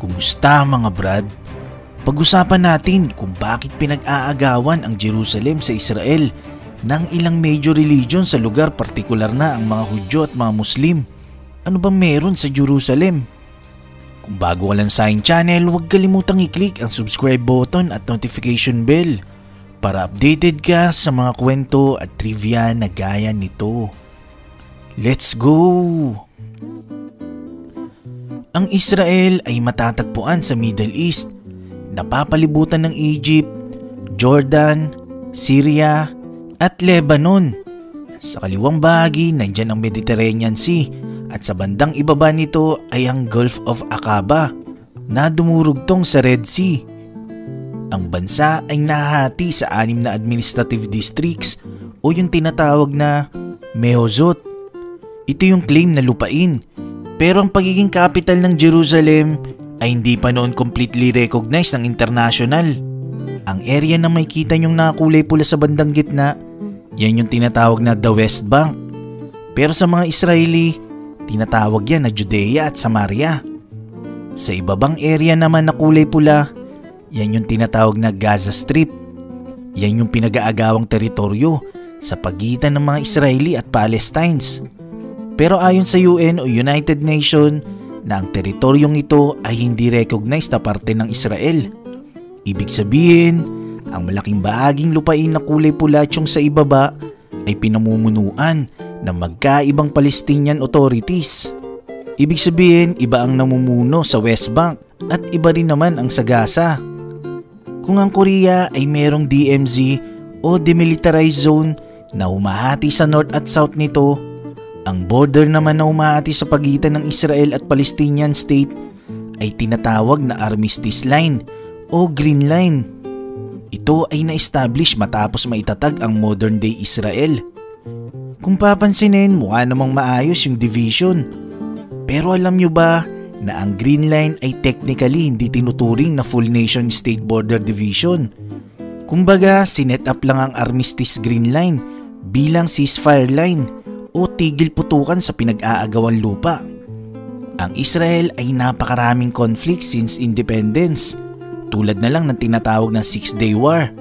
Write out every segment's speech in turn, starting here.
Kumusta mga brad? Pag-usapan natin kung bakit pinag-aagawan ang Jerusalem sa Israel ng ilang major religion sa lugar, partikular na ang mga Hudyo at mga Muslim. Ano bang meron sa Jerusalem? Kung bago ka lang sa aking channel, huwag kalimutang i-click ang subscribe button at notification bell para updated ka sa mga kwento at trivia na gaya nito. Let's go! Ang Israel ay matatagpuan sa Middle East, napapalibutan ng Egypt, Jordan, Syria at Lebanon. Sa kaliwang bahagi nandyan ang Mediterranean Sea at sa bandang ibaba nito ay ang Gulf of Aqaba na dumurugtong sa Red Sea. Ang bansa ay nahati sa 6 na administrative districts o yung tinatawag na Mehozot. Ito yung claim na lupain. Pero ang pagiging capital ng Jerusalem ay hindi pa noon completely recognized ng international. Ang area na may kita nyong nakakulay pula sa bandang gitna, yan yung tinatawag na the West Bank. Pero sa mga Israeli, tinatawag yan na Judea at Samaria. Sa ibabang area naman na kulay pula, yan yung tinatawag na Gaza Strip. Yan yung pinag-aagawang teritoryo sa pagitan ng mga Israeli at Palestines. Pero ayon sa UN o United Nations na ang teritoryong ito ay hindi recognized na parte ng Israel. Ibig sabihin, ang malaking bahaging lupain na kulay pula at yung sa ibaba ay pinamumunuan ng magkaibang Palestinian authorities. Ibig sabihin, iba ang namumuno sa West Bank at iba rin naman ang sa Gaza. Kung ang Korea ay merong DMZ o Demilitarized Zone na humahati sa North at South nito, ang border naman na humahati sa pagitan ng Israel at Palestinian State ay tinatawag na Armistice Line o Green Line. Ito ay na-establish matapos maitatag ang modern day Israel. Kung papansinin, mukha namang maayos yung division. Pero alam nyo ba na ang Green Line ay technically hindi tinuturing na full nation state border division? Kumbaga, sinet up lang ang Armistice Green Line bilang ceasefire line o tigil putukan sa pinag-aagawang lupa. Ang Israel ay napakaraming conflict since independence, tulad na lang ng tinatawag na 6-Day War.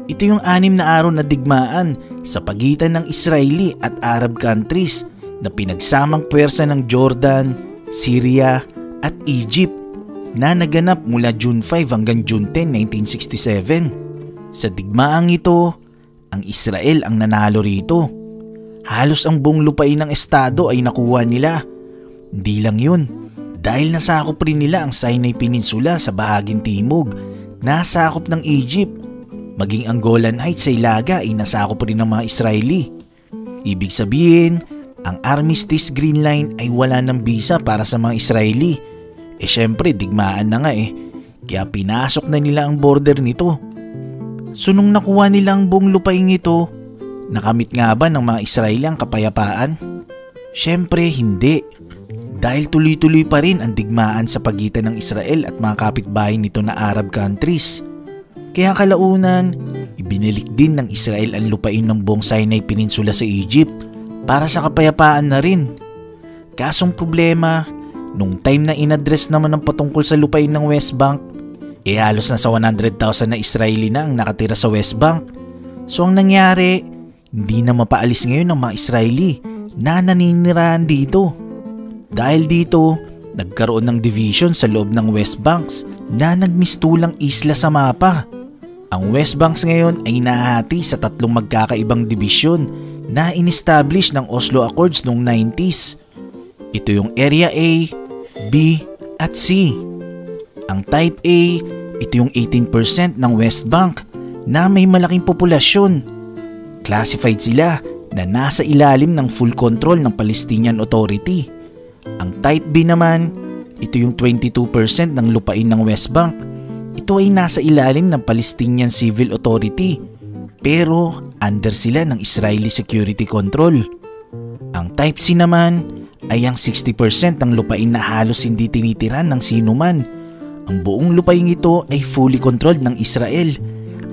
Ito yung 6 na araw na digmaan sa pagitan ng Israeli at Arab countries na pinagsamang puwersa ng Jordan, Syria at Egypt na naganap mula June 5 hanggang June 10, 1967. Sa digmaang ito, ang Israel ang nanalo rito. Halos ang buong lupain ng estado ay nakuha nila. Hindi lang yun, dahil nasakop rin nila ang Sinai Peninsula sa bahaging timog, nasakop ng Egypt. Maging ang Golan Heights sa Ilaga ay nasakop rin ng mga Israeli. Ibig sabihin, ang Armistice Green Line ay wala ng bisa para sa mga Israeli. Syempre, digmaan na nga kaya pinasok na nila ang border nito. So nung nakuha nila ang buong lupain ito, nakamit nga ba ng mga Israeli ang kapayapaan? Syempre hindi, dahil tuloy-tuloy pa rin ang digmaan sa pagitan ng Israel at mga kapitbahay nito na Arab countries. Kaya kalaunan, ibinalik din ng Israel ang lupain ng buong Sinai Peninsula sa Egypt para sa kapayapaan na rin. Kasong problema, nung time na inaddress naman ng patungkol sa lupain ng West Bank, halos nasa 100,000 na Israeli na ang nakatira sa West Bank. So ang nangyari, hindi na mapaalis ngayon ng mga Israeli na naninirahan dito. Dahil dito, nagkaroon ng division sa loob ng West Banks na nagmistulang isla sa mapa. Ang West Banks ngayon ay nahati sa 3 magkakaibang dibisyon na in-establish ng Oslo Accords noong 90s. Ito yung Area A, B at C. Ang Type A, ito yung 18% ng West Bank na may malaking populasyon. Classified sila na nasa ilalim ng full control ng Palestinian Authority. Ang Type B naman, ito yung 22% ng lupain ng West Bank. Ito ay nasa ilalim ng Palestinian Civil Authority, pero under sila ng Israeli Security Control. Ang Type C naman ay ang 60% ng lupain na halos hindi tinitiran ng sinuman. Ang buong lupain ito ay fully controlled ng Israel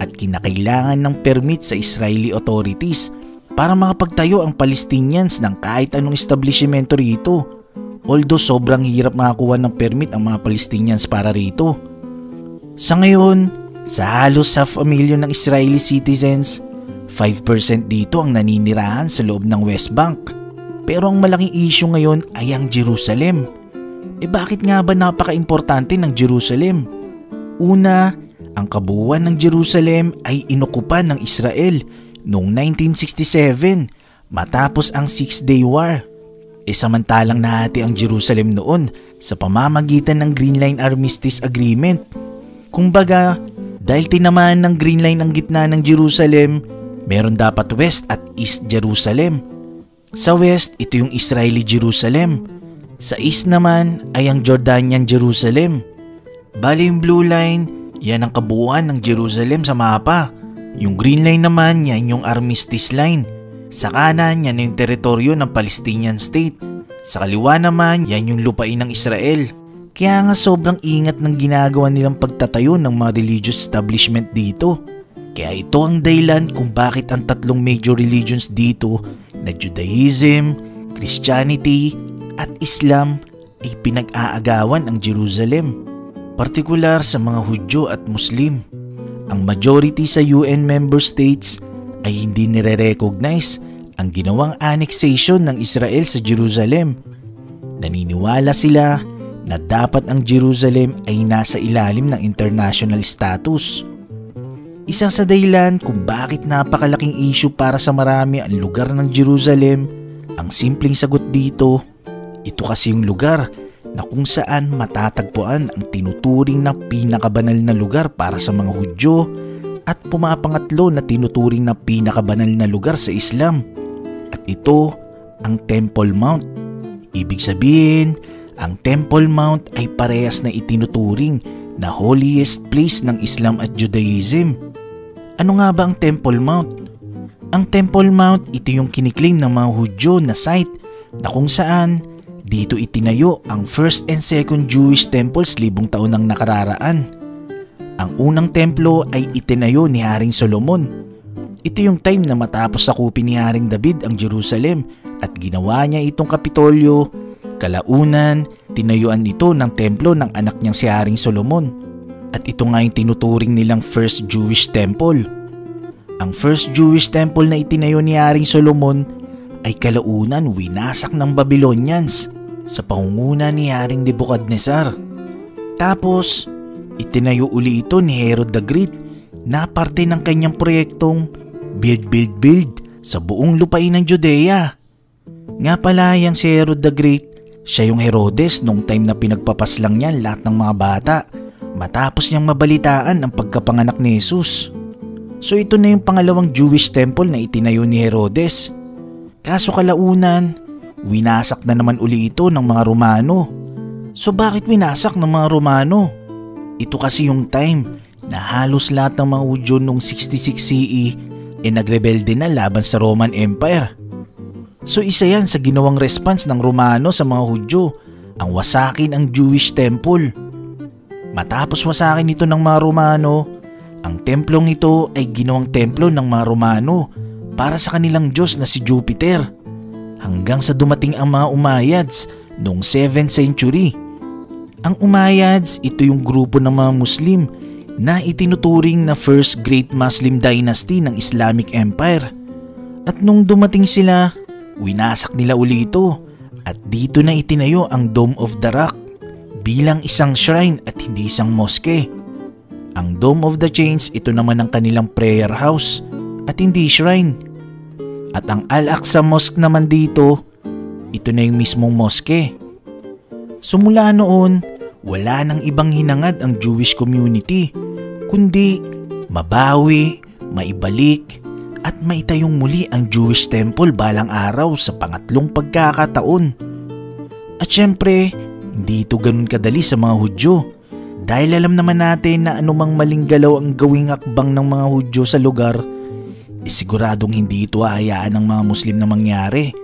at kinakailangan ng permit sa Israeli authorities para makapagtayo ang Palestinians ng kahit anong establishmento rito although sobrang hirap makakuha ng permit ang mga Palestinians para rito. Sa ngayon, sa halos 500,000 ng Israeli citizens, 5% dito ang naninirahan sa loob ng West Bank. Pero ang malaking issue ngayon ay ang Jerusalem. Bakit nga ba napaka-importante ng Jerusalem? Una, ang kabuuan ng Jerusalem ay inokupan ng Israel noong 1967 matapos ang Six-Day War. Samantalang nahati ang Jerusalem noon sa pamamagitan ng Green Line Armistice Agreement. Kumbaga, dahil tinamaan ng Green Line ang gitna ng Jerusalem, meron dapat West at East Jerusalem. Sa West, ito yung Israeli Jerusalem. Sa East naman ay ang Jordanian Jerusalem. Bali yung Blue Line, yan ang kabuuan ng Jerusalem sa mapa. Yung Green Line naman, yan yung Armistice Line. Sa kanan, yan yung teritoryo ng Palestinian State. Sa kaliwa naman, yan yung lupain ng Israel. Kaya nga sobrang ingat ng ginagawa nilang pagtatayo ng mga religious establishment dito. Kaya ito ang dahilan kung bakit ang tatlong major religions dito na Judaism, Christianity at Islam ay pinag-aagawan ang Jerusalem. Partikular sa mga Hudyo at Muslim. Ang majority sa UN member states ay hindi nire-recognize ang ginawang annexation ng Israel sa Jerusalem. Naniniwala sila na dapat ang Jerusalem ay nasa ilalim ng international status. Isa sa dahilan kung bakit napakalaking issue para sa marami ang lugar ng Jerusalem, ang simpleng sagot dito, ito kasi yung lugar na kung saan matatagpuan ang tinuturing na pinakabanal na lugar para sa mga Hudyo at pumapangatlo na tinuturing na pinakabanal na lugar sa Islam. At ito ang Temple Mount. Ibig sabihin, ang Temple Mount ay parehas na itinuturing na holiest place ng Islam at Judaism. Ano nga ba ang Temple Mount? Ang Temple Mount, ito yung kiniklaim ng mga Hudyo na site na kung saan dito itinayo ang first and second Jewish temples libong taon nang nakararaan. Ang unang templo ay itinayo ni Haring Solomon. Ito yung time na matapos sakupin ni Haring David ang Jerusalem at ginawa niya itong Kapitolyo. Kalaunan, tinayuan ito ng templo ng anak niyang si Haring Solomon. At ito nga yung tinuturing nilang first Jewish temple. Ang first Jewish temple na itinayo ni Haring Solomon ay kalaunan winasak ng Babylonians sa pangunguna ni Haring Nebuchadnezzar. Tapos, itinayo uli ito ni Herod the Great na parte ng kanyang proyektong build sa buong lupain ng Judea. Nga pala yang si Herod the Great, siya yung Herodes nung time na pinagpapaslang niya lahat ng mga bata matapos niyang mabalitaan ang pagkapanganak ni Jesus. So ito na yung pangalawang Jewish temple na itinayo ni Herodes. Kaso kalaunan, winasak na naman uli ito ng mga Romano. So bakit winasak ng mga Romano? Ito kasi yung time na halos lahat ng mga Hudyo noong 66 CE nagrebelde na laban sa Roman Empire. So isa yan sa ginawang response ng Romano sa mga Hudyo, ang wasakin ang Jewish temple. Matapos wasakin ito ng mga Romano, ang templong ito ay ginawang templo ng mga Romano para sa kanilang Diyos na si Jupiter. Hanggang sa dumating ang mga Umayyads noong 7th century. Ang Umayyads, ito yung grupo ng mga Muslim na itinuturing na first great Muslim dynasty ng Islamic Empire. At nung dumating sila, winasak nila uli ito at dito na itinayo ang Dome of the Rock bilang isang shrine at hindi isang mosque. Ang Dome of the Chains, ito naman ang kanilang prayer house at hindi shrine. At ang Al-Aqsa Mosque naman dito, ito na yung mismong mosque. So mula noon, wala nang ibang hinangad ang Jewish community, kundi mabawi, maibalik, at maitayong muli ang Jewish temple balang araw sa pangatlong pagkakataon. At syempre, hindi ito ganun kadali sa mga Hudyo. Dahil alam naman natin na anumang maling galaw ang gawing hakbang ng mga Hudyo sa lugar, siguradong hindi ito hahayaan ng mga Muslim na mangyari.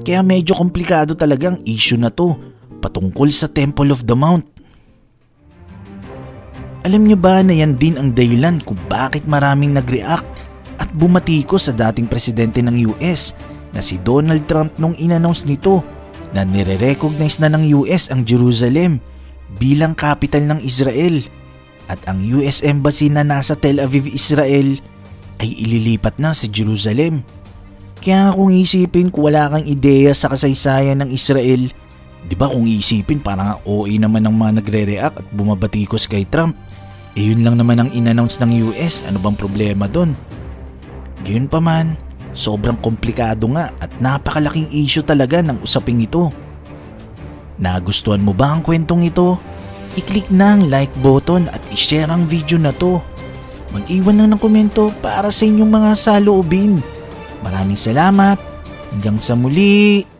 Kaya medyo komplikado talagang issue na to patungkol sa Temple of the Mount. Alam niyo ba na yan din ang dahilan kung bakit maraming nag-react at bumatiko sa dating presidente ng US na si Donald Trump nung in-announce nito na nire-recognize na ng US ang Jerusalem bilang capital ng Israel at ang US Embassy na nasa Tel Aviv, Israel ay ililipat na sa Jerusalem. Kaya kung isipin kung wala kang ideya sa kasaysayan ng Israel, di ba kung isipin parang OA naman ng mga nagre-react at bumabatikos kay Trump, yun lang naman ang in-announce ng US, ano bang problema doon? Gayunpaman, sobrang komplikado nga at napakalaking issue talaga ng usaping ito. Nagustuhan mo ba ang kwentong ito? I-click na ang like button at i-share ang video na to. Mag-iwan lang ng komento para sa inyong mga saloobin. Maraming salamat. Hanggang sa muli.